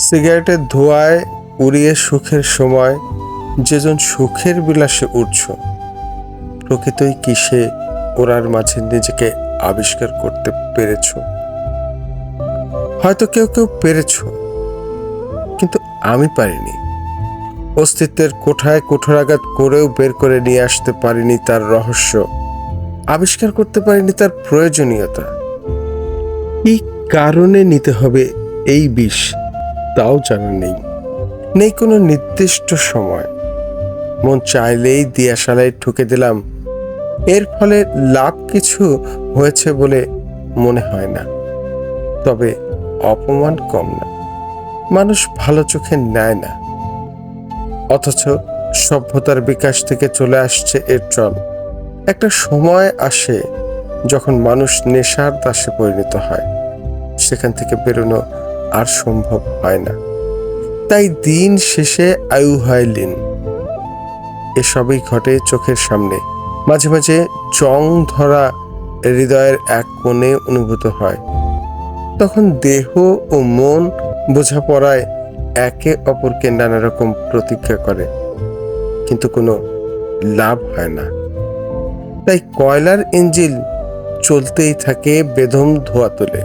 সিগারেটের ধোঁয়ায় উড়িয়ে সুখের সময় যেজন সুখের বিলাসে উঠছ, প্রকৃতই কি সে ওরার মাঝে নিজেকে আবিষ্কার করতে পেরেছ? হয়তো কেউ কেউ পেরেছ, কিন্তু আমি পারিনি। অস্তিত্বের কোঠায় কুঠারাঘাত করেও বের করে নিয়ে আসতে পারিনি তার রহস্য, আবিষ্কার করতে পারিনি তার প্রয়োজনীয়তা। কি কারণে নিতে হবে এই বিষ তাও জানা নেই। নেই কোনো নির্দিষ্ট সময়। মন চাইলেই দিয়াশালায় ঠুকে দিলাম। এর ফলে লাভ কিছু হয়েছে বলে মনে হয় না, তবে অপমান কম না। মানুষ ভালো চোখে নেয় না, অথচ সভ্যতার বিকাশ থেকে চলে আসছে এর চল। একটা সময় আসে যখন মানুষ নেশার দাসে পরিণত হয়, সেখান থেকে বেরোনো আর সম্ভব হয় না। তাই দিন শেষে আয়ু হয় লীন। এসবই ঘটে চোখের সামনে। মাঝে মাঝে জং ধরা হৃদয়ের এক কোণে অনুভূত হয়। তখন দেহ ও মন বোঝাপড়ায় একে অপরকে নানা রকম প্রতিজ্ঞা করে, কিন্তু কোনো লাভ হয় না। তাই কয়লার ইঞ্জিন চলতেই থাকে, বেদম ধোঁয়া তোলে।